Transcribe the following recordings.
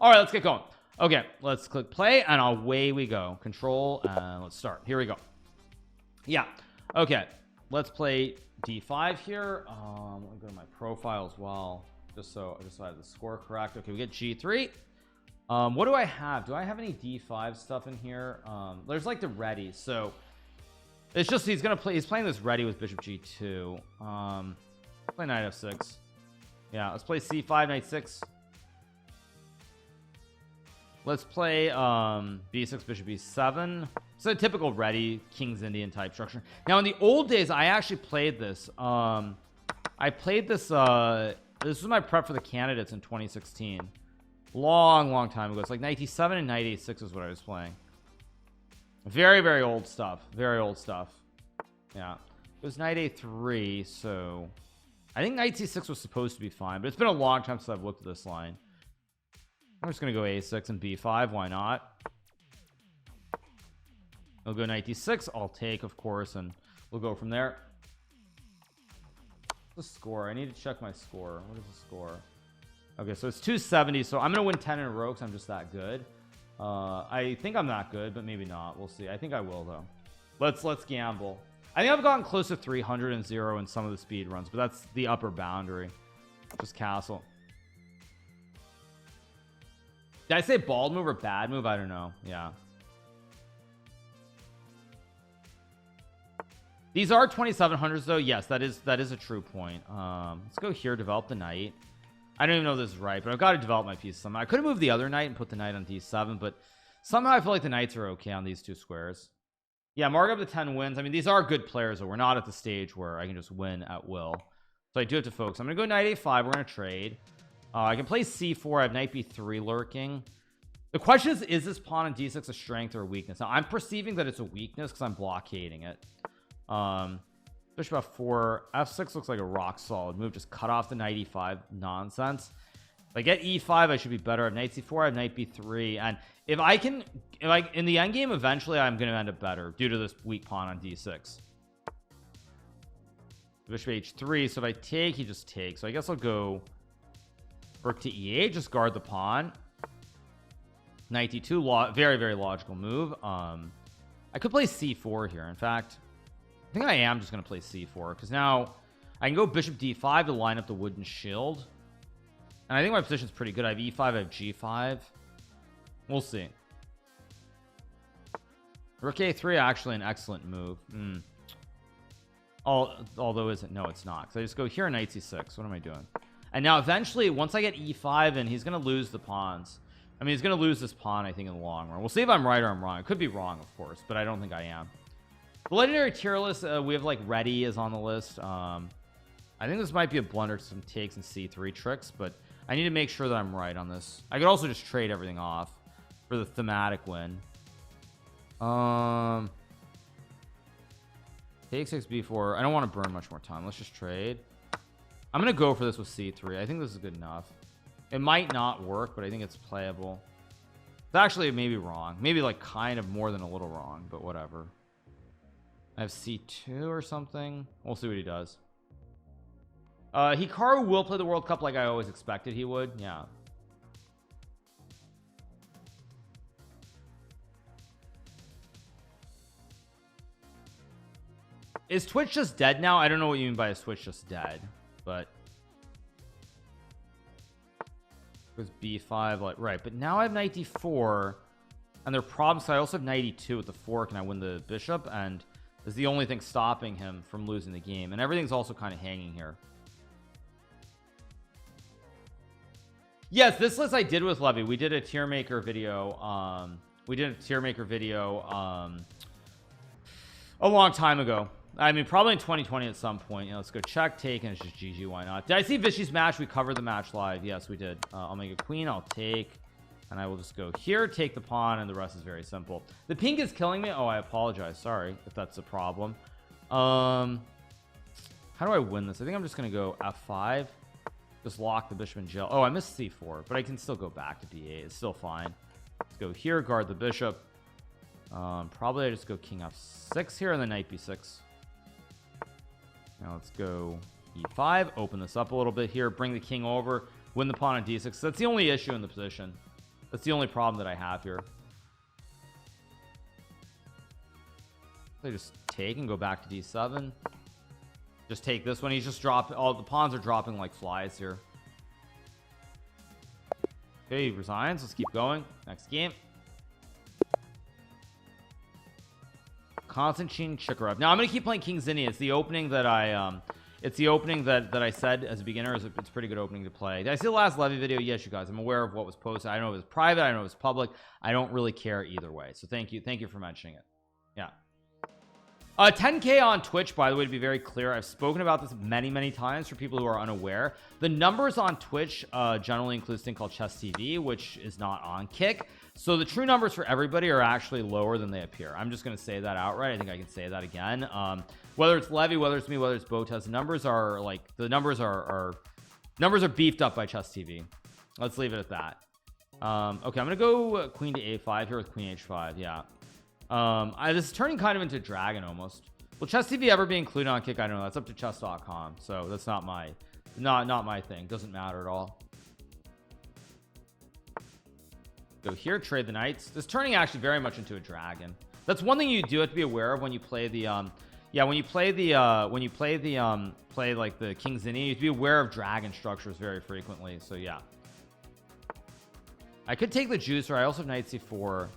All right, let's get going. Okay, let's click play and away we go. Control and let's start. Here we go. Yeah. Okay, let's play d5 here. Let me go to my profile as well, just so I have the score correct. Okay, we get g3. What do I have? Do I have any d5 stuff in here? There's like the ready, so it's just he's playing this ready with bishop g2. Play knight f6. Yeah, let's play c5, knight 6. Let's play b6, bishop b7. It's a typical ready King's Indian type structure. Now in the old days I actually played this. I played this this was my prep for the candidates in 2016. Long time ago. It's like knight e7 and knight a6 is what I was playing. Very old stuff. Very old stuff. Yeah, it was knight a3, so I think knight c6 was supposed to be fine, but it's been a long time since I've looked at this line. I'm just gonna go a6 and b5. Why not? I'll go knight d6. I'll take, of course, and we'll go from there. The score, I need to check my score. What is the score? Okay, so it's 270, so I'm gonna win 10 in a row because I'm just that good. I think I'm that good, but maybe not. We'll see. I think I will though. Let's gamble. I think I've gotten close to 300 and 0 in some of the speed runs, but that's the upper boundary. Just castle. Did I say bald move or bad move? I don't know. Yeah, these are 2700s though. Yes, that is a true point. Let's go here, develop the knight. I don't even know if this is right, but I've got to develop my piece somehow. I could have moved the other knight and put the knight on d7, but somehow I feel like the knights are okay on these two squares. Yeah, mark up the 10 wins. I mean, these are good players, but we're not at the stage where I can just win at will. So I do have to focus. I'm gonna go knight a5. We're gonna trade. I can play c4. I have knight b3 lurking. The question is this pawn on d6 a strength or a weakness? Now I'm perceiving that it's a weakness because I'm blockading it. Bishop f4, f6 looks like a rock solid move. Just cut off the knight e5 nonsense. If I get e5, I should be better. I have knight c4, I have knight b3, and if I in the end game, eventually I'm going to end up better due to this weak pawn on d6. Bishop h3. So if I take, he just takes. So I guess I'll go rook to e8, just guard the pawn. Knight d2, very logical move. I could play c4 here. In fact, I think I am just going to play c4 because now I can go bishop d5 to line up the wooden shield, and I think my position is pretty good. I have e5, I have g5. We'll see. Rook a3, actually an excellent move. Although isn't, no, it's not, because I just go here, knight c6. What am I doing? And now eventually once I get e5 in, he's going to lose the pawns. I mean, he's going to lose this pawn, I think, in the long run. We'll see if I'm right or I'm wrong. I could be wrong, of course, but I don't think I am. The legendary tier list, we have like ready is on the list. I think this might be a blunder, some takes and c3 tricks, but I need to make sure that I'm right on this. I could also just trade everything off for the thematic win. Take 6 b4. I don't want to burn much more time. Let's just trade. I'm gonna go for this with c3. I think this is good enough. It might not work, but I think it's playable. It's actually maybe wrong, maybe like kind of more than a little wrong, but whatever. I have c2 or something. We'll see what he does. Hikaru will play the World Cup like I always expected he would. Yeah. Is Twitch just dead now? I don't know what you mean by is Twitch just dead, but it was b5, like, right, but now I have knight d4 and there are problems. So I also have knight e2 with the fork and I win the bishop, and is the only thing stopping him from losing the game, and everything's also kind of hanging here. Yes, this list I did with Levy. We did a tier maker video. A long time ago. I mean, probably in 2020 at some point. You know, let's go check, take, and it's just GG. Why not? Did I see Vishy's match? We covered the match live. Yes, we did. I'll make a queen. I'll take, and I will just go here, take the pawn, and the rest is very simple. The pink is killing me. Oh, I apologize. Sorry if that's a problem. How do I win this? I think I'm just gonna go f5. Just lock the bishop in jail. Oh, I missed c4, but I can still go back to d8. It's still fine. Let's go here, guard the bishop. Probably I just go king f6 here and then knight b6. Now let's go e5, open this up a little bit here, bring the king over, win the pawn on d6. That's the only issue in the position. That's the only problem that I have here. They just take and go back to d7. Just take this one. He's just dropping. All the pawns are dropping like flies here. Okay, he resigns. Let's keep going. Next game. Konstantin Chikarev. Now I'm gonna keep playing King Zinni. It's the opening that I said as a beginner. It's a pretty good opening to play. Did I see the last Levy video? Yes, you guys. I'm aware of what was posted. I don't know if it was private. I don't know if it was public. I don't really care either way. So thank you for mentioning it. Yeah. 10K on Twitch, by the way, to be very clear. I've spoken about this many times for people who are unaware. The numbers on Twitch generally include this thing called Chess TV, which is not on Kick. So the true numbers for everybody are actually lower than they appear. I'm just going to say that outright. I think I can say that again. Whether it's Levy, whether it's me, whether it's Botez, the numbers are like the numbers are beefed up by Chess TV. Let's leave it at that. Okay, I'm gonna go queen to a5 here with queen h5. Yeah. This is turning kind of into dragon almost. Will Chess TV ever be included on Kick? I don't know. That's up to chess.com. So that's not my thing. Doesn't matter at all. Go here, trade the knights. This turning actually very much into a dragon. That's one thing you do have to be aware of when you play the play like the King Zinni. You have to be aware of dragon structures very frequently. So yeah, I could take the juicer. I also have knight c4.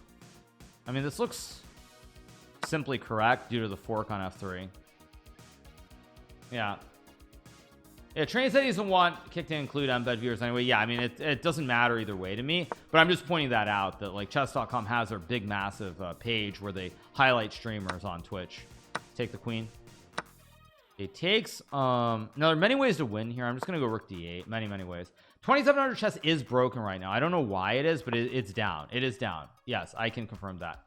I mean, this looks simply correct due to the fork on f3. Yeah. Train said he doesn't want Kick to include embed viewers anyway. Yeah, I mean, it doesn't matter either way to me, but I'm just pointing that out, that like chess.com has their big massive page where they highlight streamers on Twitch. Take the queen. It takes now there are many ways to win here. I'm just gonna go rook d8. Many ways. 2700 chess is broken right now. I don't know why it is, but it's down. It is down. Yes, I can confirm that.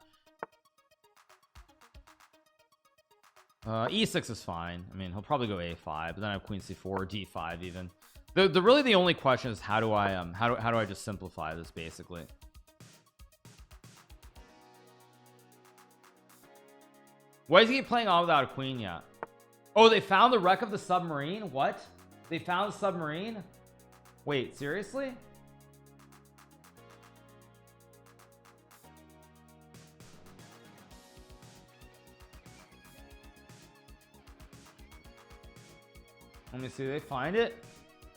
E6 is fine. I mean, he'll probably go a5, but then I have queen c4, d5 even. The really the only question is how do I just simplify this basically? Why is he playing on without a queen yet? Oh, they found the wreck of the submarine? What? They found the submarine? Wait, seriously? Let me see. They find it?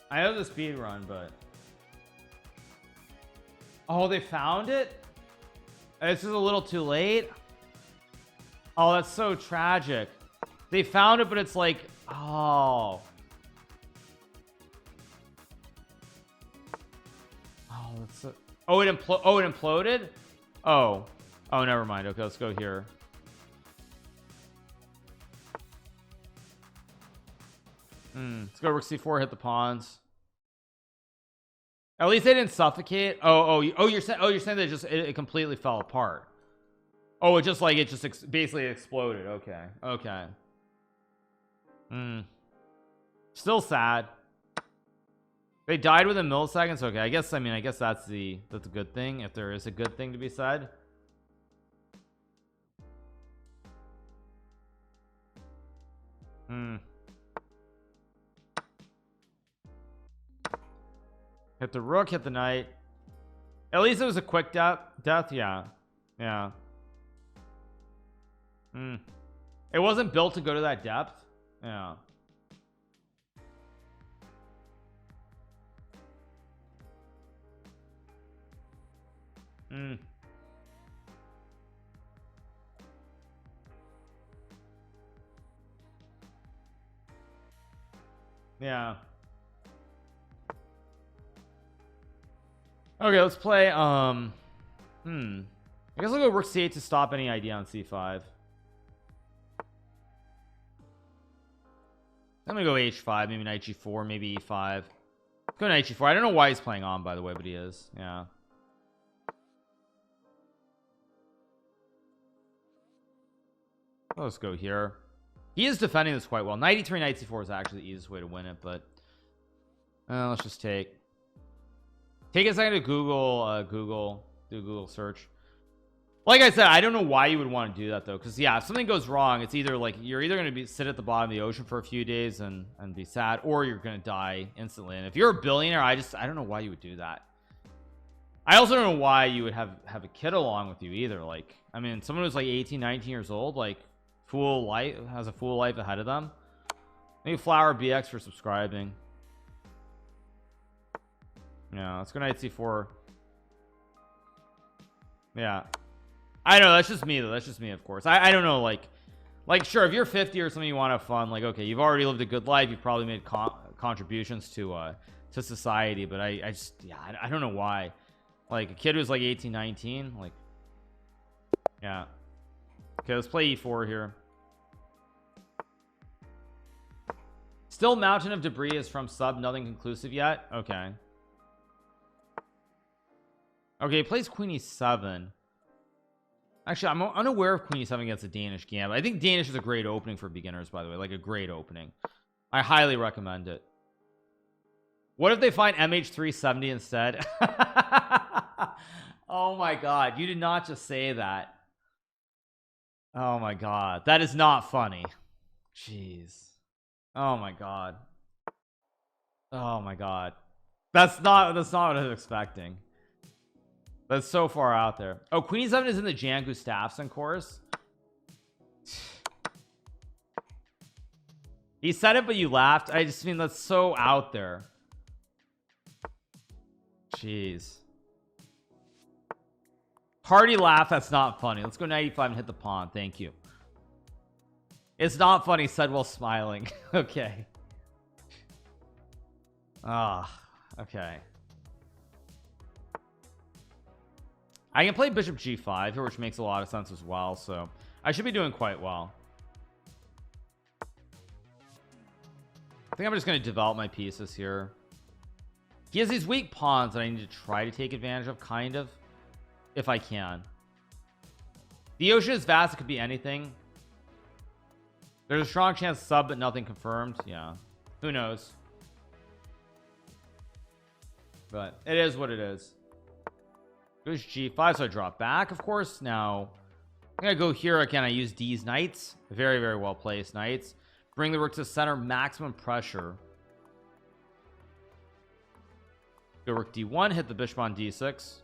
I know the speed run, but oh, they found it? This is a little too late. Oh, that's so tragic. They found it, but it's like, oh, that's so... oh, it imploded. Oh, never mind. Okay, let's go here. Let's go rook c4, hit the pawns. At least they didn't suffocate. You're saying that it completely fell apart. Oh, it just basically exploded. Okay. Still sad. They died within milliseconds. Okay, I guess that's a good thing, if there is a good thing to be said. Hit the rook, hit the knight. At least it was a quick death. Yeah. It wasn't built to go to that depth. Yeah. Yeah. Okay, let's play I guess I'll go rook c8 to stop any idea on c5. I'm gonna go h5, maybe knight g4, maybe e5. Go knight g4. I don't know why he's playing on, by the way, but he is. Yeah. Let's go here. He is defending this quite well. Knight e3, knight c4 is actually the easiest way to win it, but let's just take a second to do Google search. Like I said, I don't know why you would want to do that though, because yeah, if something goes wrong, it's either like you're either going to sit at the bottom of the ocean for a few days and be sad, or you're going to die instantly. And if you're a billionaire, I don't know why you would do that. I also don't know why you would have a kid along with you either. Like, I mean, someone who's like 18 19 years old, like full life, has a full life ahead of them. Maybe Flower BX for subscribing. Yeah, let's go knight c4. Yeah, I know, that's just me though. That's just me, of course. I don't know, like sure, if you're 50 or something, you want to have fun, like, okay, you've already lived a good life, you've probably made contributions to society, but I just, yeah, I don't know why, like a kid who's like 18 19, like, yeah. Okay, let's play e4 here. Still mountain of debris is from sub, nothing conclusive yet. Okay, he plays queen e7. Actually, I'm unaware of queen e7 against a Danish gambit. I think Danish is a great opening for beginners, by the way, like a great opening. I highly recommend it. What if they find mh370 instead? Oh my god, you did not just say that. Oh my god, that is not funny. Jeez. Oh my god. Oh my god. That's not what I was expecting. That's so far out there. Oh, queen e7 is in the Jan Gustafsson course. He said it, but you laughed. I just mean, that's so out there. Jeez. Hearty laugh. That's not funny. Let's go knight e5 and hit the pawn. Thank you. It's not funny, said while smiling. Okay. Okay. I can play bishop g5 here, which makes a lot of sense as well, so I should be doing quite well. I think I'm just going to develop my pieces here. He has these weak pawns that I need to try to take advantage of, kind of, if I can. The ocean is vast. It could be anything. There's a strong chance sub, but nothing confirmed. Yeah, who knows? But it is what it is. Goes g5, so I drop back, of course. Now I'm gonna go here again. I use D's knights, very, very well placed knights. Bring the rook to center, maximum pressure. Go rook d1, hit the bishop on d6.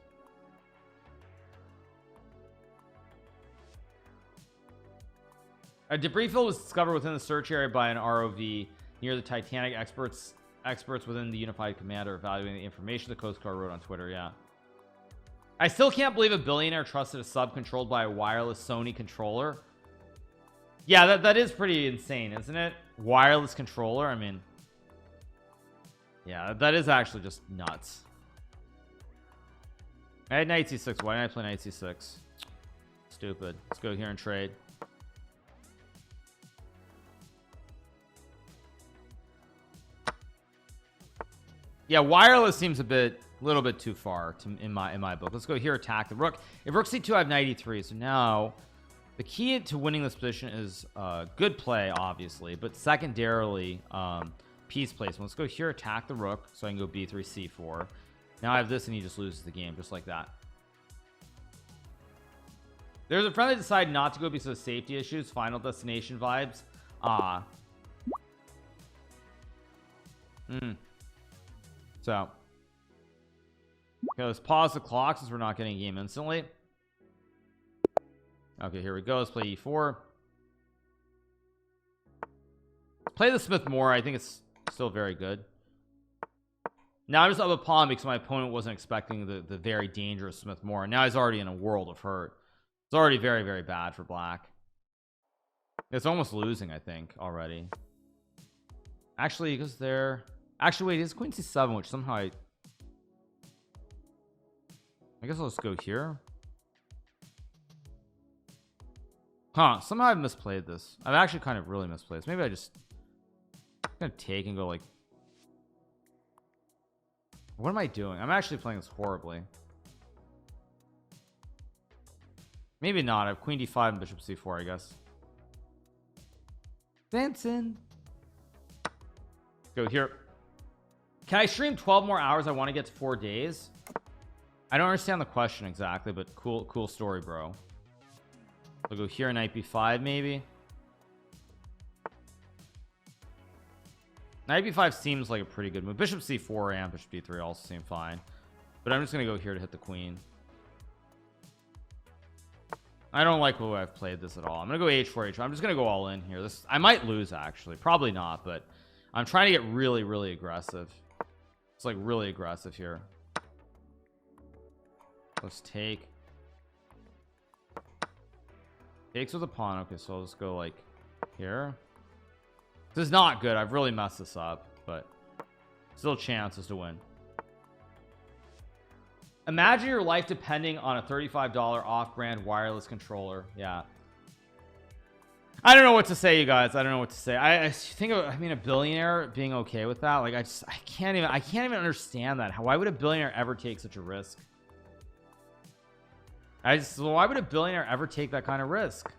A debris field was discovered within the search area by an ROV near the Titanic. Experts within the Unified Command are evaluating the information the Coast Guard wrote on Twitter. Yeah, I still can't believe a billionaire trusted a sub controlled by a wireless Sony controller. Yeah, that is pretty insane, isn't it? Wireless controller. I mean, yeah, that is actually just nuts. I had knight c6. Why didn't I play knight c6? Stupid. Let's go here and trade. Yeah, wireless seems a little bit too far in my book. Let's go here, attack the rook. If rook c2, I have knight e3. So now the key to winning this position is good play, obviously, but secondarily piece placement. Let's go here, attack the rook, so I can go b3 c4. Now I have this, and he just loses the game, just like that. There's a friend that decided not to go because of safety issues. Final Destination vibes. So okay, let's pause the clock since we're not getting a game instantly. Okay, here we go. Let's play e4. Play the Smith-Morra. I think it's still very good. Now I'm just up a pawn because my opponent wasn't expecting the very dangerous Smith-Morra. Now he's already in a world of hurt. It's already very, very bad for black. It's almost losing, I think, already. Actually, he goes there. Actually, wait, it's queen c7, which somehow I guess I'll just go here. Huh, somehow I've misplayed this. I've actually kind of really misplayed this. Maybe I just gonna take and go like, what am I doing? I'm actually playing this horribly. Maybe not. I have queen d5 and bishop c4, I guess. Dancing. Go here. Can I stream 12 more hours? I want to get to 4 days. I don't understand the question exactly, but cool story, bro. I'll go here, knight b5 maybe. Knight b5 seems like a pretty good move. Bishop c4 and bishop d3 also seem fine. but I'm just gonna go here to hit the queen. I don't like the way I've played this at all. I'm gonna go h4 h5. I'm just gonna go all in here. This I might lose, actually, probably not, but I'm trying to get really aggressive. It's like really aggressive here. Let's take. Takes with a pawn. Okay, so I'll just go like here. This is not good. I've really messed this up, but still chances to win. Imagine your life depending on a $35 off-brand wireless controller. Yeah, I don't know what to say, you guys. I don't know what to say. I think of, I mean, a billionaire being okay with that. Like, I can't even understand that. Why would a billionaire ever take such a risk? Why would a billionaire ever take that kind of risk?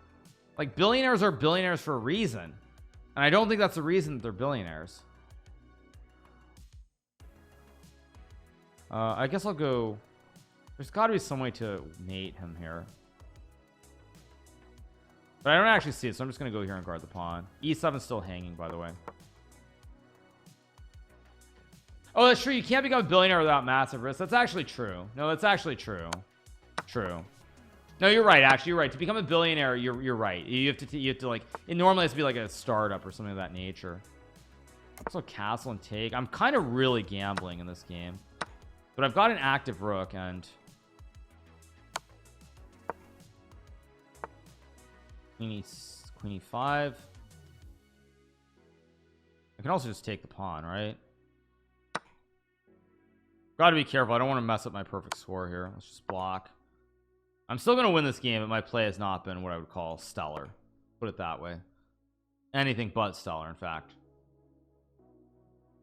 Like, billionaires are billionaires for a reason, and I don't think that's the reason that they're billionaires. I guess I'll go. There's got to be some way to mate him here, but I don't actually see it, so I'm just gonna go here and guard the pawn. E7 is still hanging, by the way. Oh, that's true. You can't become a billionaire without massive risk. That's actually true. No, that's actually true. True. No, you're right. Actually, you're right. To become a billionaire, you're right. You have to like, it normally has to be like a startup or something of that nature. So castle and take. I'm kind of really gambling in this game, but I've got an active rook and queen e5. I can also just take the pawn, right? Got to be careful. I don't want to mess up my perfect score here. Let's just block. I'm still gonna win this game, but my play has not been what I would call stellar. Put it that way. Anything but stellar, in fact.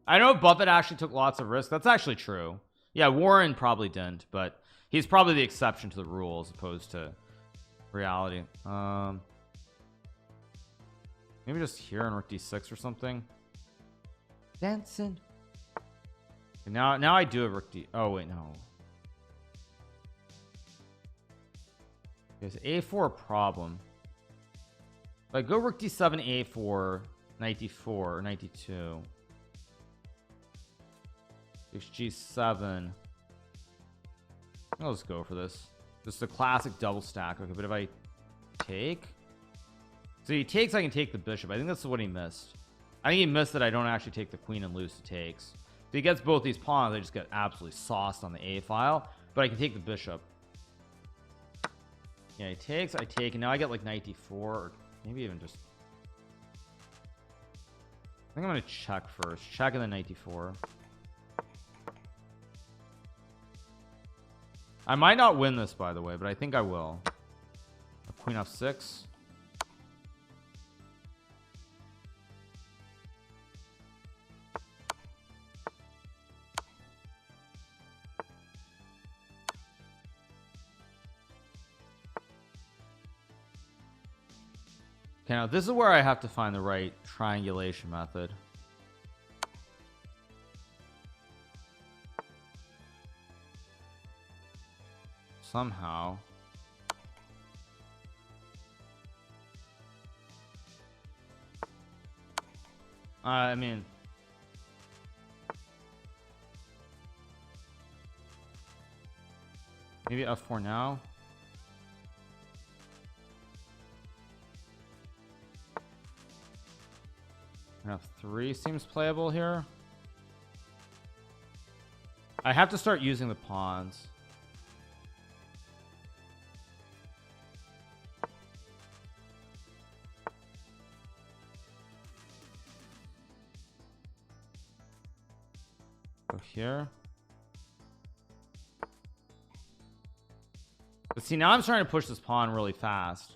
I know Buffett actually took lots of risks. That's actually true. Yeah, Warren probably didn't, but he's probably the exception to the rule as opposed to reality. Maybe just here on rook d6 or something. Dancing. Now I do have rook d. Oh wait, no. Is a4 a problem? If I go rook d7 a4 knight d4 or knight d2 g7, I'll just go for this. This is a classic double stack. Okay, but if I take, so he takes, I can take the bishop. I think that's what he missed. I think he missed that I don't actually take the queen and lose to takes. If he gets both these pawns, I just get absolutely sauced on the a file, but I can take the bishop. Yeah, he takes, I take, and now I get like knight d4, or maybe even just, I think I'm gonna check first. Check and then knight d4. I might not win this, by the way, but I think I will. Queen f6. Okay, now this is where I have to find the right triangulation method. Somehow. I mean, maybe f4 now. F3 seems playable here. I have to start using the pawns. Go here. But see, now I'm trying to push this pawn really fast.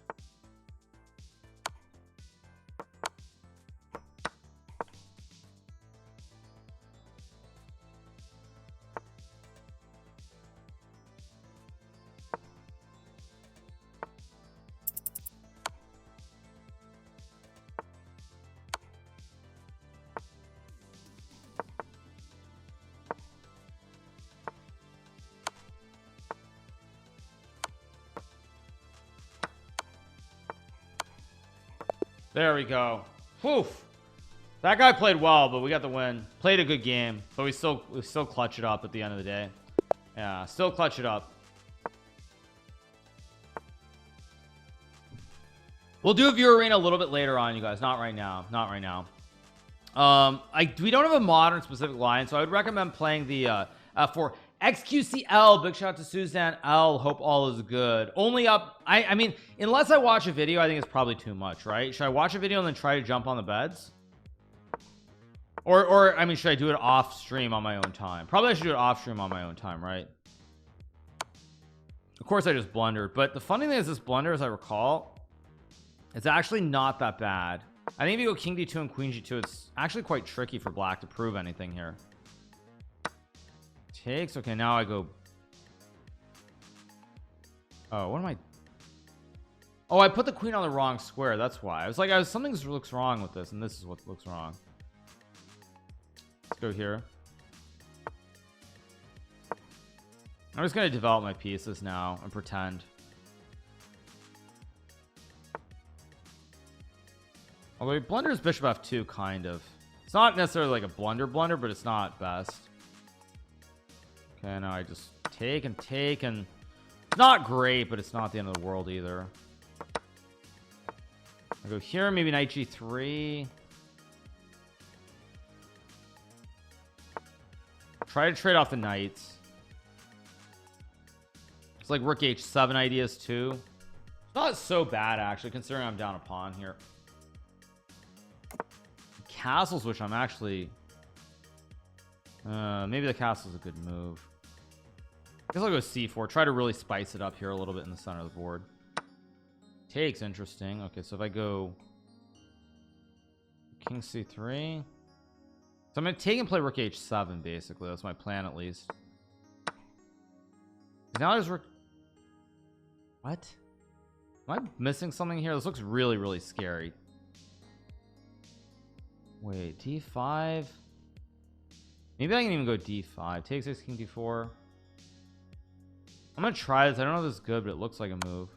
There we go. Whew. That guy played well, but we got the win. Played a good game, but we still clutch it up at the end of the day. Yeah, still clutch it up. We'll do a view arena a little bit later on, you guys. Not right now. Not right now. We don't have a modern specific line, so I would recommend playing the for XQCL. Big shout out to Suzanne L. Hope all is good. Only up. I mean, unless I watch a video, I think it's probably too much, right? Should I watch a video and then try to jump on the beds? Or I mean, should I do it off stream on my own time? Probably I should do it off stream on my own time, right? Of course I just blundered, but the funny thing is this blunder, as I recall, it's actually not that bad. I think if you go king d2 and queen g2, it's actually quite tricky for black to prove anything here. Takes. Okay, now I go. Oh, what am I? Oh, I put the queen on the wrong square. That's why. I was like, something looks wrong with this, and this is what looks wrong. Let's go here. I'm just gonna develop my pieces now and pretend. Although he blunders bishop f2, kind of. It's not necessarily like a blunder, but it's not best. Okay, now I just take and take, and it's not great, but it's not the end of the world either. I go here, maybe knight g3. Try to trade off the knights. It's like rook h7 ideas too. It's not so bad actually, considering I'm down a pawn here. Castles, which I'm actually maybe the castle's a good move. I guess I'll go c4, try to really spice it up here a little bit in the center of the board. Takes. Interesting. Okay, so if I go king c3, so I'm gonna take and play rook h7 basically. That's my plan, at least. Now there's rook. What am I missing something here? This looks really scary. Wait, d5. Maybe I can even go d5. Take 6, king d4. I'm gonna try this. I don't know if this is good, but it looks like a move.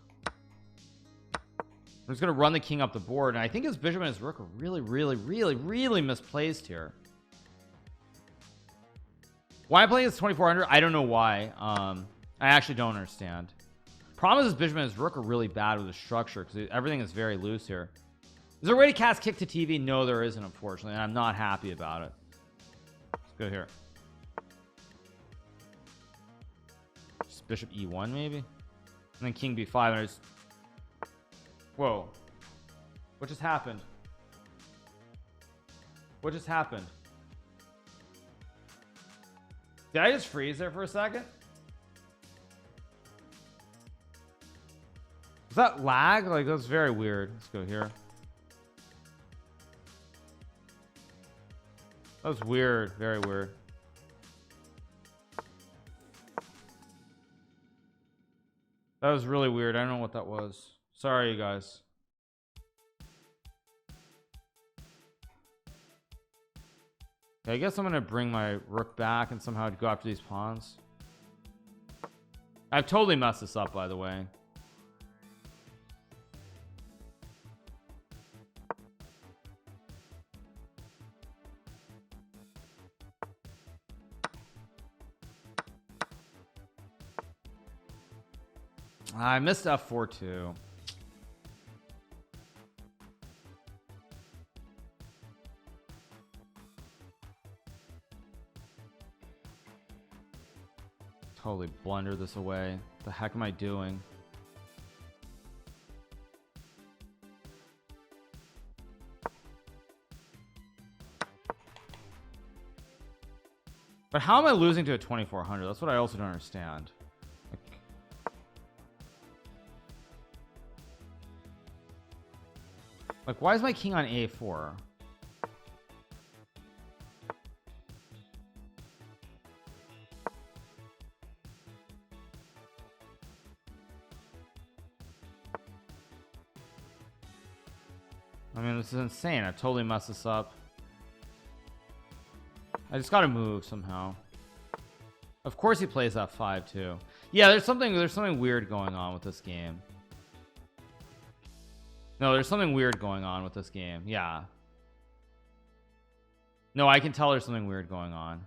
I'm just gonna run the king up the board, and I think his bishop and his rook are really misplaced here. Why I'm playing this 2400? I don't know why. I actually don't understand. Problem is his bishop and his rook are really bad with the structure because everything is very loose here. Is there a way to cast kick to TV? No, there isn't, unfortunately, and I'm not happy about it. Let's go here. Just bishop e1 maybe, and then king b5, and I just... Whoa, what just happened? What just happened? Did I just freeze there for a second? Was that lag? Like, that was very weird. Let's go here. That was weird, very weird. That was really weird. I don't know what that was. Sorry, you guys. Okay, I guess I'm gonna bring my rook back and somehow go after these pawns. I've totally messed this up, by the way. I missed f4 too. Totally blunder this away. What the heck am I doing? But how am I losing to a 2400? That's what I also don't understand. Like, why is my king on a4? I mean, this is insane. I've totally messed this up. I just gotta move somehow. Of course he plays f5 too. Yeah, there's something weird going on with this game. No, there's something weird going on with this game. Yeah. No, I can tell there's something weird going on.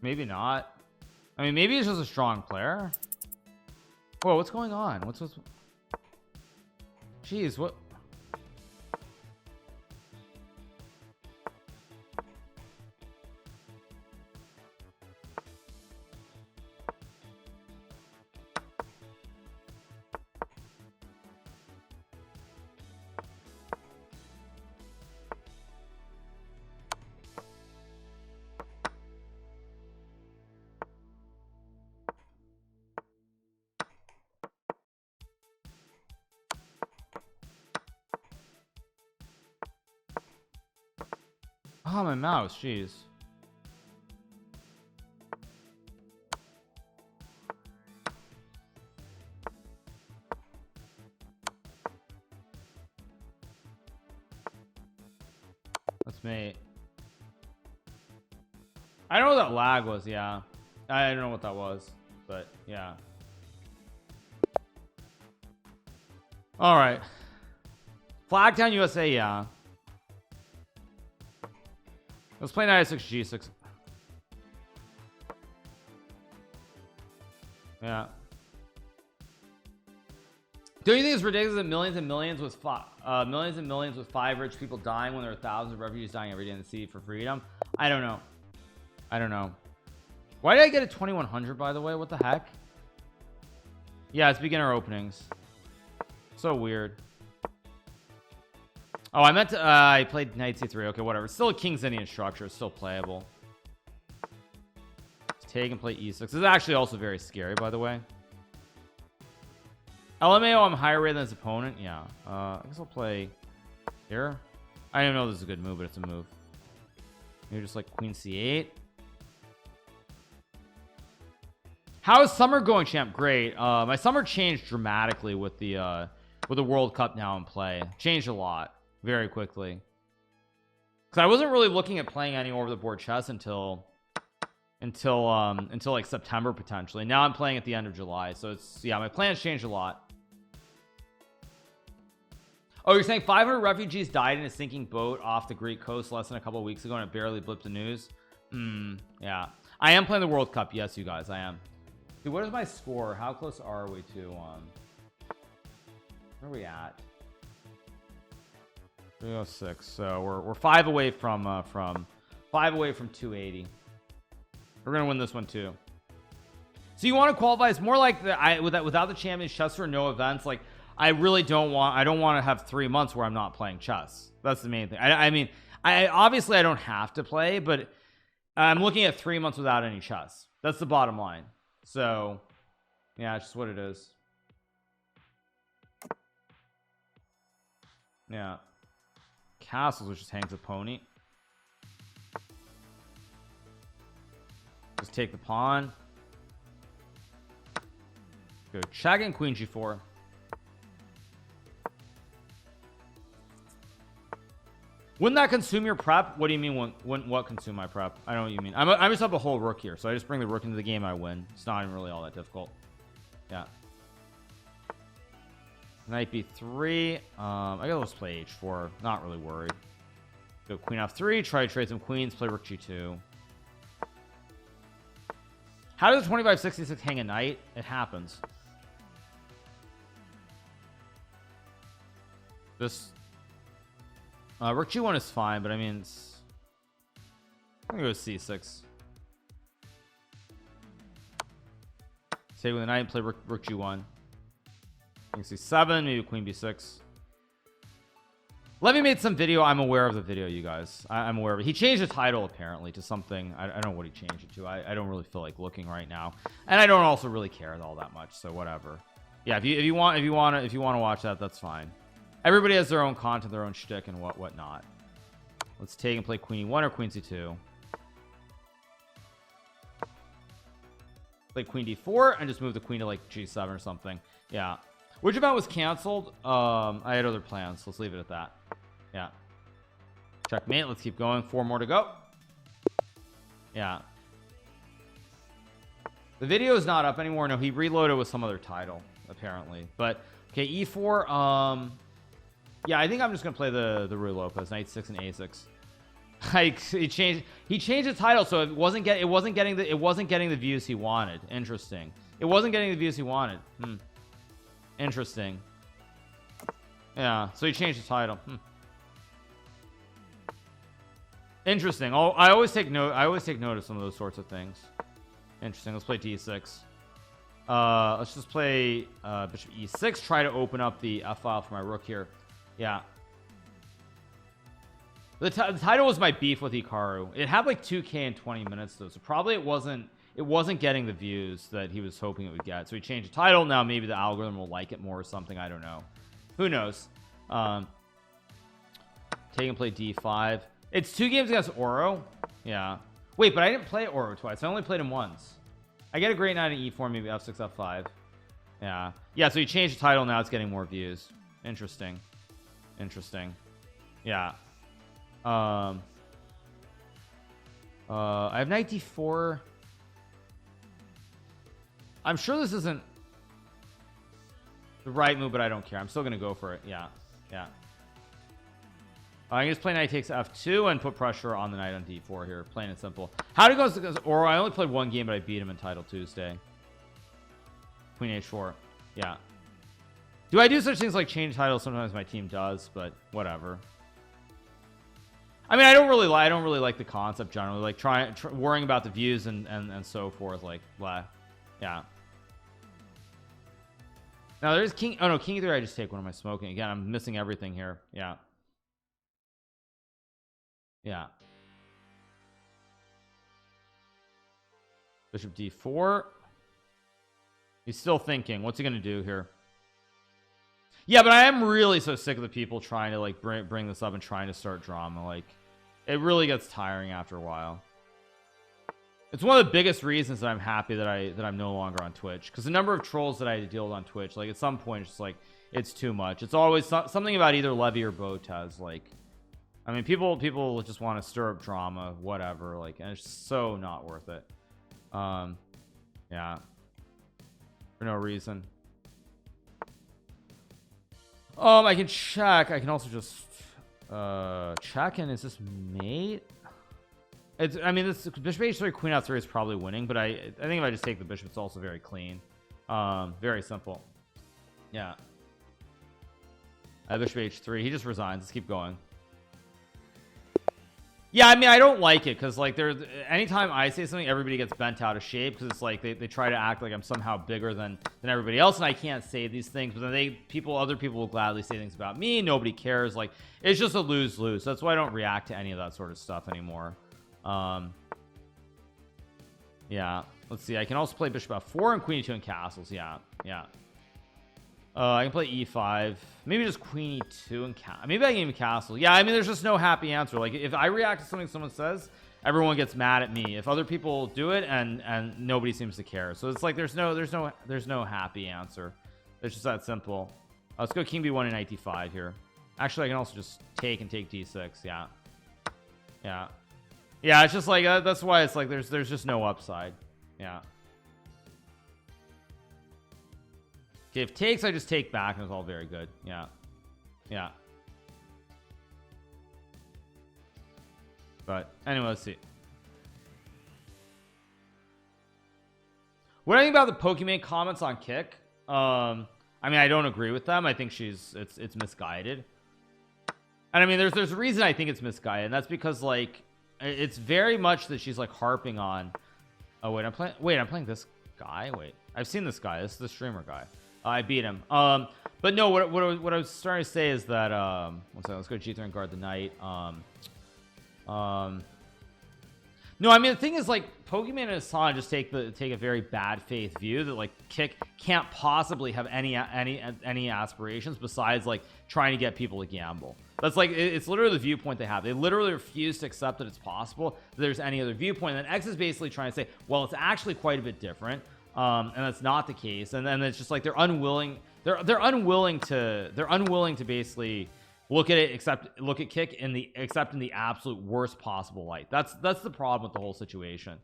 Maybe not. I mean, maybe he's just a strong player. Whoa, what's going on? What's jeez, what? Oh, my mouse, jeez. That's me. I don't know what that lag was, yeah. I don't know what that was, but yeah. All right. Flagtown USA, yeah. Let's play knight 6 g6. Yeah. Don't you think it's ridiculous that millions and millions with five rich people dying when there are thousands of refugees dying every day in the sea for freedom? I don't know. I don't know. Why did I get a 2100, by the way? What the heck? Yeah, it's beginner openings. So weird. Oh, I meant to I played knight c3. Okay, whatever. It's still a king's Indian structure. It's still playable. Let's take and play e6. This is actually also very scary, by the way. LMAO, I'm higher rated than his opponent. Yeah. I guess I'll play here. I don't know if this is a good move, but it's a move. Maybe just like queen c8. How is summer going, champ? Great. My summer changed dramatically with the World Cup now in play. Changed a lot very quickly. Because I wasn't really looking at playing any over the board chess until like September potentially. Now I'm playing at the end of July, so it's, yeah, my plans changed a lot. Oh, you're saying 500 refugees died in a sinking boat off the Greek coast less than a couple of weeks ago and it barely blipped the news? Yeah, I am playing the World Cup. Yes, you guys, I am. Dude, what is my score? How close are we to where are we at? 306. So we're 5 away from 280. We're gonna win this one too. So you want to qualify? It's more like without the Champions Chess Tour, no events. Like I don't want to have 3 months where I'm not playing chess. That's the main thing. I mean, obviously I don't have to play, but I'm looking at 3 months without any chess. That's the bottom line. So yeah, it's just what it is. Yeah, castles, which just hangs a pony. Just take the pawn. Go check and queen g4. Wouldn't that consume your prep? What do you mean wouldn't what consume my prep? I don't know what you mean. I just have a whole rook here, so I just bring the rook into the game, I win. It's not even really all that difficult. Yeah. Knight b3. I gotta let's play h4. Not really worried. Go queen f3. Try to trade some queens. Play rook g2. How does 2566 hang a knight? It happens. This rook g1 is fine, but I mean, I'm gonna go c6. Stay with the knight and play rook g1. King c7, maybe queen b6. Levy made some video. I'm aware of the video, you guys. I'm aware of it. He changed the title apparently to something. I don't know what he changed it to. I don't really feel like looking right now, and I don't also really care all that much. So whatever. Yeah, if you want to watch that, that's fine. Everybody has their own content, their own shtick, and whatnot. Let's take and play queen e1 or queen c2. Play queen d4 and just move the queen to like g7 or something. Yeah. Which event was canceled? I had other plans. Let's leave it at that. Yeah. Checkmate. Let's keep going. 4 more to go. Yeah. The video is not up anymore. No, he reloaded with some other title apparently. But okay, e4. Yeah, I think I'm just gonna play the Ruy Lopez, knight 6 and a6. Like he changed the title, so it wasn't getting the views he wanted. Interesting. It wasn't getting the views he wanted. Interesting. Yeah, so he changed the title. Interesting. Oh, I always take note of some of those sorts of things. Interesting. Let's play d6. Let's just play bishop e6, try to open up the f file for my rook here. Yeah. The title was my beef with Hikaru. It had like 2k in 20 minutes though, so probably it wasn't getting the views that he was hoping it would get. So he changed the title. Now maybe the algorithm will like it more or something. I don't know. Who knows? Take and play d5. It's 2 games against Oro. Yeah. Wait, but I didn't play Oro twice. I only played him once. I get a great knight in e4, maybe f6, f5. Yeah. Yeah, so he changed the title. Now it's getting more views. Interesting. Interesting. Yeah. I have knight d4. I'm sure this isn't the right move, but I don't care. I'm still gonna go for it. Yeah. Yeah. I can just play knight takes f2 and put pressure on the knight on d4 here. Plain and simple. How did it go against Oro? I only played one game, but I beat him in Title Tuesday. Queen h4. Yeah. Do I do such things like change titles? Sometimes my team does, but whatever. I mean, I don't really like the concept generally, like worrying about the views and so forth, like blah. Yeah. Now there's king. Oh no, king e3. I just take. What am I smoking again? I'm missing everything here. Yeah. Yeah. Bishop d4. He's still thinking. What's he gonna do here? Yeah, but I am really so sick of the people trying to like bring this up and trying to start drama. Like, it really gets tiring after a while. It's one of the biggest reasons that I'm happy that I'm no longer on Twitch, because the number of trolls that I had to deal with on Twitch, like at some point it's just like it's too much. It's always something about either Levy or Botez. Like, I mean, people just want to stir up drama, whatever. Like, and it's so not worth it. Yeah, for no reason. I can check. I can also just check in. Is this mate? I mean, this bishop h3, queen f3 is probably winning, but I think if I just take the bishop, it's also very clean. Very simple. Yeah. Bishop h3. He just resigns. Let's keep going. Yeah, I mean, I don't like it because like anytime I say something, everybody gets bent out of shape because it's like they try to act like I'm somehow bigger than everybody else, and I can't say these things, but then other people will gladly say things about me. Nobody cares. Like, it's just a lose-lose. That's why I don't react to any of that sort of stuff anymore. Yeah, let's see. I can also play bishop f4 and queen e2 and castles. Yeah. I can play e5, maybe just queen e2 and maybe I can even castle. Yeah, I mean, there's just no happy answer. Like, if I react to something someone says, everyone gets mad at me. If other people do it and nobody seems to care, so it's like there's no happy answer. It's just that simple. Let's go king b1 and knight d5 here. Actually, I can also just take d6. Yeah. It's just like that's why it's like there's just no upside. Yeah. Okay, if takes, I just take back and it's all very good. Yeah. But anyway, let's see. What do I think about the Pokemon comments on Kick? I mean, I don't agree with them. I think it's misguided. And I mean, there's a reason I think it's misguided, and that's because like it's very much that she's like harping on. Oh wait, I'm playing this guy. Wait, I've seen this guy. This is the streamer guy. I beat him. But no, what I was starting to say is that one second, let's go G3 and guard the knight. No, I mean, the thing is, like, Pokemon and Hassan just take a very bad faith view that like Kick can't possibly have any aspirations besides like trying to get people to gamble. That's like it's literally the viewpoint they have. They literally refuse to accept that it's possible that there's any other viewpoint. And X is basically trying to say, well, it's actually quite a bit different, and that's not the case. And then it's just like they're unwilling to basically look at it, look at Kick in the absolute worst possible light. That's the problem with the whole situation.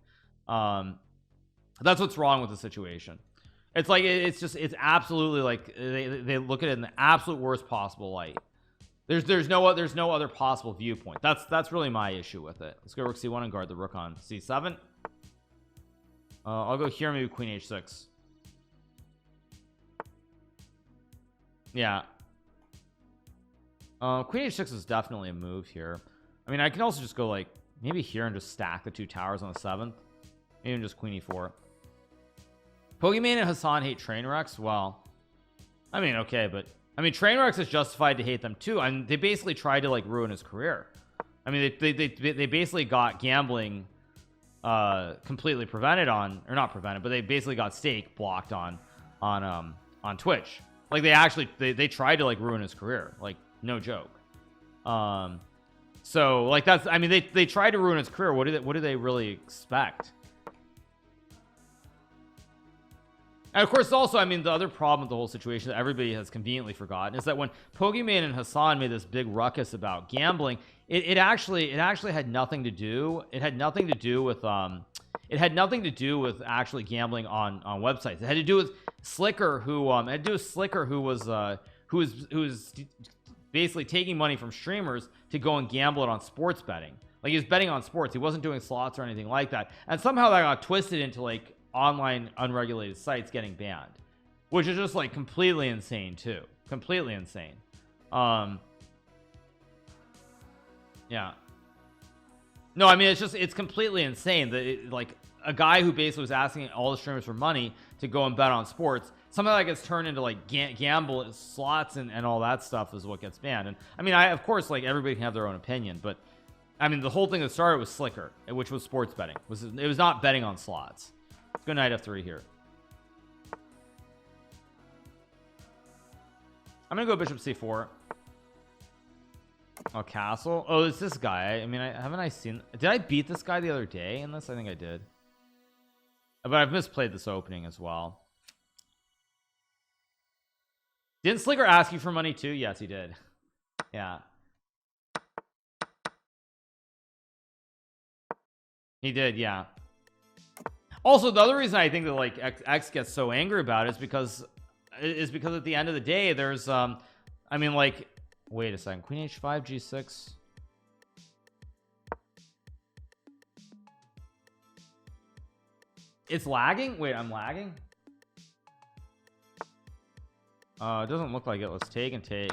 That's what's wrong with the situation. It's like it's absolutely like they look at it in the absolute worst possible light. There's no other possible viewpoint. That's really my issue with it. Let's go rook c1 and guard the rook on c7. I'll go here, maybe queen h6. Yeah. Queen h6 is definitely a move here. I mean, I can also just go like maybe here and just stack the 2 towers on the 7th. Maybe just queen e4. Pokemon and Hassan hate train wrecks. Well, I mean, okay, but I mean, train wrecks is justified to hate them too. I mean, they basically tried to like ruin his career. I mean, they basically got gambling completely prevented on, or not prevented, but they basically got stake blocked on Twitch. Like they tried to like ruin his career, like no joke. So like that's, I mean, they tried to ruin his career. What do they really expect? And of course, also, I mean, the other problem with the whole situation that everybody has conveniently forgotten is that when Pokemon and Hassan made this big ruckus about gambling, it actually had nothing to do. It had nothing to do with actually gambling on websites. It had to do with Slicker, who was basically taking money from streamers to go and gamble it on sports betting. Like he was betting on sports. He wasn't doing slots or anything like that. And somehow that got twisted into like online unregulated sites getting banned, which is just like completely insane too. Completely insane. Yeah. No, I mean, it's completely insane that like a guy who basically was asking all the streamers for money to go and bet on sports, something that gets turned into like gamble slots and all that stuff is what gets banned. And I mean, of course, like everybody can have their own opinion, but I mean, the whole thing that started was Slicker, which was sports betting. It was not betting on slots. Let's go knight f3 here. I'm gonna go bishop c4. Oh, castle. Oh, it's this guy. I mean, haven't I seen, did I beat this guy the other day in this? I think I did, but I've misplayed this opening as well. Didn't Slicker ask you for money too? Yes, he did. Yeah, he did. Yeah. Also, the other reason I think that like X gets so angry about it is because at the end of the day, there's I mean, like, wait a second, queen h5 g6. It's lagging. Wait, I'm lagging. It doesn't look like it. Let's take and take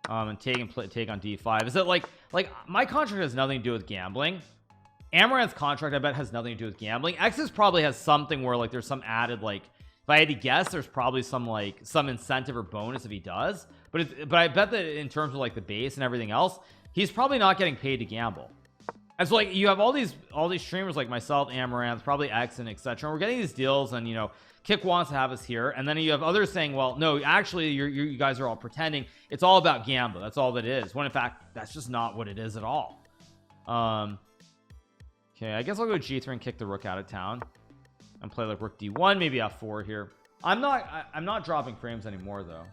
take on d5. Is it like my contract has nothing to do with gambling? Amaranth's contract, I bet, has nothing to do with gambling. X's probably has something where like there's some added, like, if I had to guess, there's probably some incentive or bonus if he does, but I bet that in terms of like the base and everything else, he's probably not getting paid to gamble. And so like you have all these streamers like myself, Amaranth, probably X, and etc. We're getting these deals, and you know, Kick wants to have us here, and then you have others saying, well, no, actually you guys are all pretending it's all about gambling. That's all that it is, when in fact that's just not what it is at all. Okay, I guess I'll go g3 and kick the rook out of town and play like rook d1, maybe f4 here. I'm not dropping frames anymore though.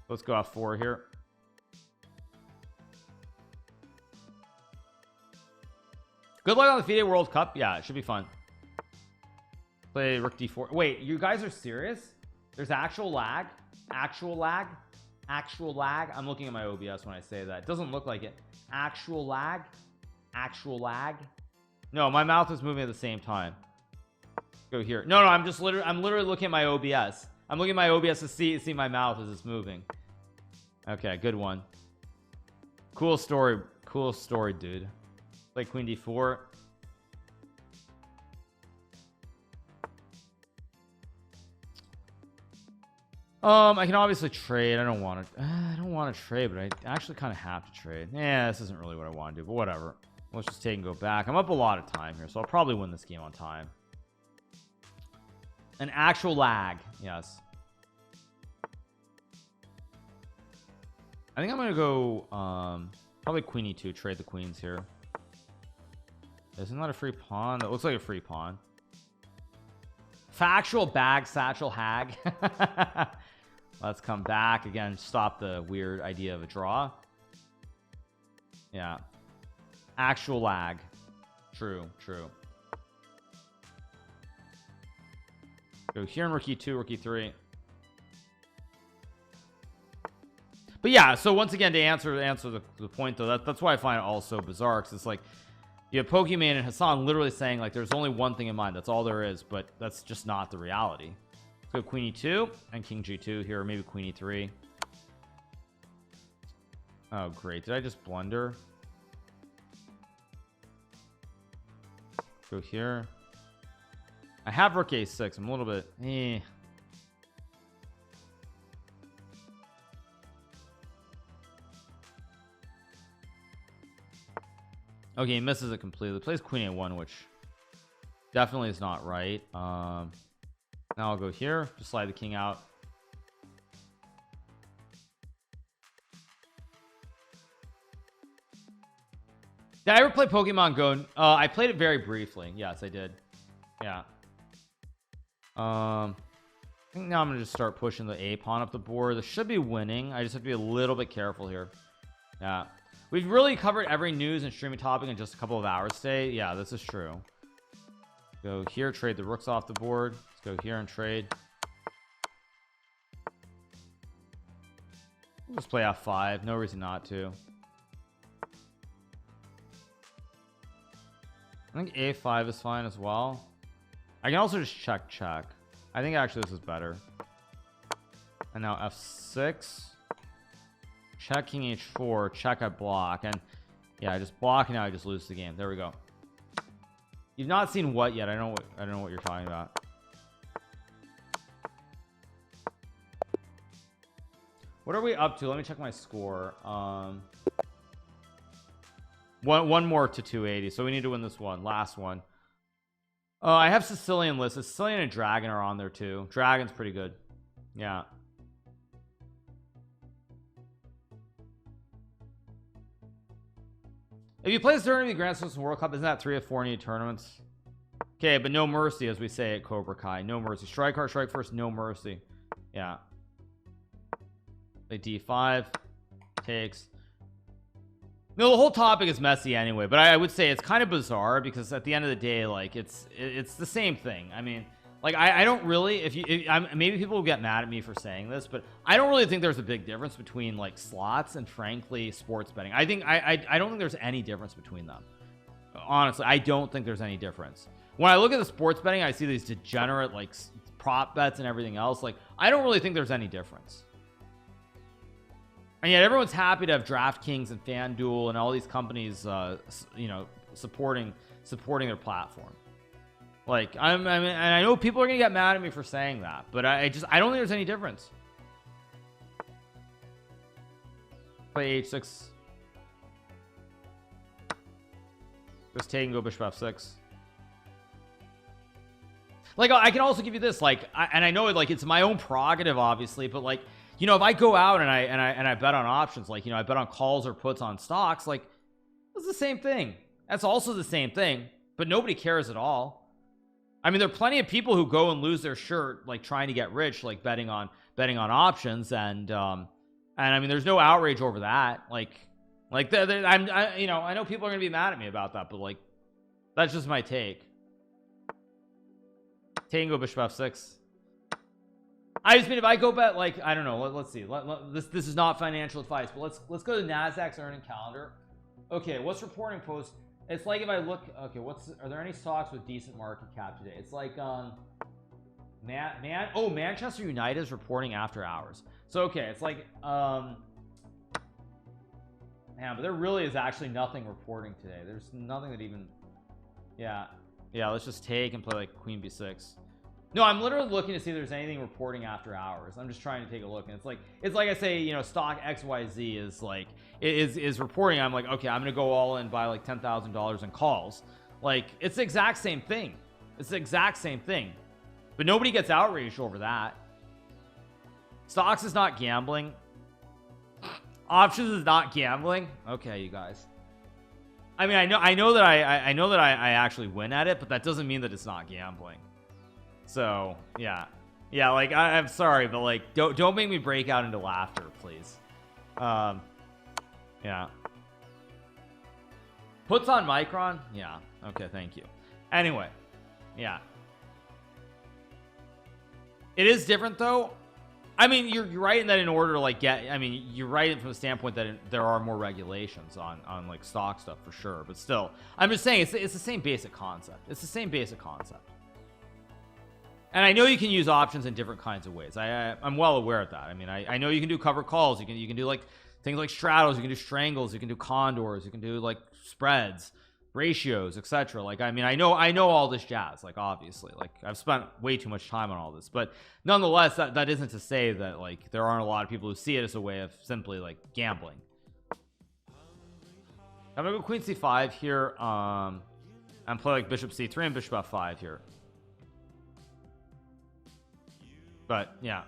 Let's go f4 here. Good luck on the FIDE World Cup. Yeah, it should be fun. Play rook d4. Wait, you guys are serious? There's actual lag? Actual lag? Actual lag? I'm looking at my OBS when I say that. It doesn't look like it. Actual lag? Actual lag? No, my mouth is moving at the same time. Go here. No, I'm literally looking at my OBS. I'm looking at my OBS to see my mouth as it's moving. Okay, good one. Cool story, dude. Play queen d4. I can obviously trade. I don't want to trade, but I actually kind of have to trade. Yeah, this isn't really what I want to do, but whatever. Let's just take and go back. I'm up a lot of time here, so I'll probably win this game on time. An actual lag. Yes. I think I'm gonna go probably queen e2, trade the queens here. Isn't that a free pawn? That looks like a free pawn. Factual bag satchel hag. Let's come back again. Stop the weird idea of a draw. Yeah. Actual lag. True. Go here in rook e2, rook e3. But yeah, so once again, to answer the point though, that's why I find it all so bizarre, because it's like you have Pokemon and Hassan literally saying like there's only one thing in mind, that's all there is, but that's just not the reality. Let's go Queen E2 and King G2 here, or maybe Queen E3. Oh great, did I just blunder? Go here. I have Rook A6. I'm a little bit Okay, he misses it completely. Plays Queen A1, which definitely is not right. Now I'll go here, just slide the king out. Did I ever play Pokemon Go? I played it very briefly. Yes, I did. Yeah. I think now I'm gonna just start pushing the A pawn up the board. This should be winning. I just have to be a little bit careful here. Yeah. We've really covered every news and streaming topic in just a couple of hours today. Yeah, this is true. Go here, trade the rooks off the board. Let's go here and trade. We'll just play F5. No reason not to. I think A5 is fine as well. I can also just check. I think actually this is better. And now F6. Check King H4. Check, I block. And yeah, I just block, and now I just lose the game. There we go. You've not seen what yet? I don't know what you're talking about. What are we up to? Let me check my score. One more to 280, so we need to win this one. Last one. I have Sicilian list. Sicilian and Dragon are on there too. Dragon's pretty good. Yeah. If you play this tournament, Grand Slam World Cup, isn't that 3 of 4 needed tournaments? Okay, but no mercy, as we say at Cobra Kai. No mercy. Strike hard, strike first, no mercy. Yeah. Play D5. Takes. No, the whole topic is messy anyway, but I would say it's kind of bizarre, because at the end of the day, like it's the same thing. I mean, like I don't really, maybe people will get mad at me for saying this, but I don't really think there's a big difference between like slots and frankly sports betting. I don't think there's any difference between them. Honestly, I don't think there's any difference. When I look at the sports betting, I see these degenerate like prop bets and everything else. Like I don't really think there's any difference. And yet everyone's happy to have DraftKings and FanDuel and all these companies, you know, supporting their platform. Like I mean, and I know people are gonna get mad at me for saying that, but I don't think there's any difference. Play H6. Just take and go Bishop F6. Like I can also give you this, like, and I know it, like it's my own prerogative, obviously, but like, you know, if I go out and I bet on options, like, you know, I bet on calls or puts on stocks, like it's the same thing. That's also the same thing, but nobody cares at all. I mean, there are plenty of people who go and lose their shirt, like trying to get rich, like betting on options, and I mean, there's no outrage over that. Like you know, I know people are gonna be mad at me about that, but like, that's just my take. Tango Bishop F6. I just mean, if I go bet, like, I don't know, let's see, this is not financial advice, but let's go to NASDAQ's earning calendar. Okay, what's reporting post? It's like if I look, okay, are there any stocks with decent market cap today? It's like Manchester United is reporting after hours. So okay, it's like yeah, but there really is actually nothing reporting today. There's nothing that even, yeah, let's just take and play like Queen B6. No, I'm literally looking to see if there's anything reporting after hours. I'm just trying to take a look, and it's like I say, you know, stock XYZ is like is reporting. I'm like, okay, I'm gonna go all in, buy like $10,000 in calls. Like it's the exact same thing. It's the exact same thing, but nobody gets outraged over that. Stocks is not gambling. Options is not gambling. Okay, you guys. I mean, I know that I actually win at it, but that doesn't mean that it's not gambling. So yeah, like I'm sorry, but like don't make me break out into laughter, please. Yeah. Puts on Micron. Yeah, okay, thank you. Anyway, yeah, it is different though. I mean, you're right in that in order to like get, I mean, you're right from the standpoint that there are more regulations on like stock stuff for sure, but still, I'm just saying it's the same basic concept. It's the same basic concept. And I know you can use options in different kinds of ways. I'm well aware of that. I mean, I know you can do cover calls. You can do like things like straddles. You can do strangles. You can do condors. You can do like spreads, ratios, etc. Like, I mean, I know all this jazz. Like, obviously, like I've spent way too much time on all this, but nonetheless, that isn't to say that like there aren't a lot of people who see it as a way of simply like gambling. I'm gonna go queen c5 here, and play like bishop c3 and bishop f5 here. But yeah,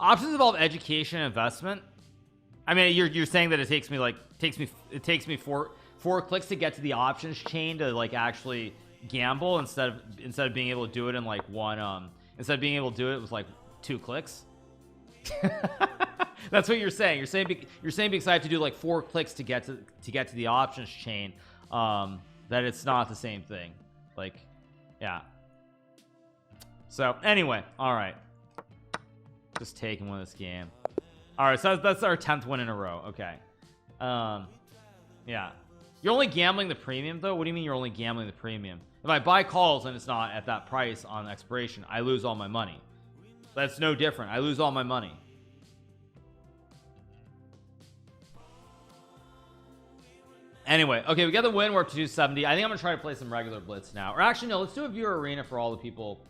options involve education and investment. I mean, you're saying that it takes me four clicks to get to the options chain to like actually gamble instead of being able to do it in like one instead of being able to do it with like 2 clicks. That's what you're saying. You're saying because I have to do like 4 clicks to get to the options chain, that it's not the same thing. Like, yeah. So anyway, all right, just taking one this game. All right, so that's our 10th win in a row. Okay. Yeah, you're only gambling the premium though. What do you mean you're only gambling the premium? If I buy calls and it's not at that price on expiration, I lose all my money. That's no different. I lose all my money. Anyway, okay, we got the win. We're up to 270. I think I'm gonna try to play some regular blitz now, or actually no, let's do a viewer arena for all the people.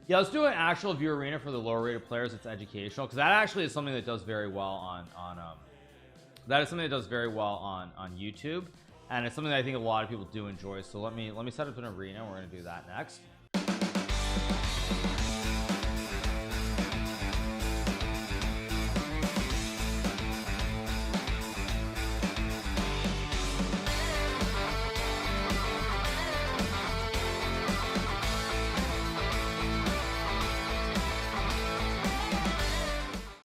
Yeah, let's do an actual viewer arena for the lower rated players. It's educational, because that actually is something that does very well on YouTube, and it's something that I think a lot of people do enjoy. So let me set up an arena. We're gonna do that next.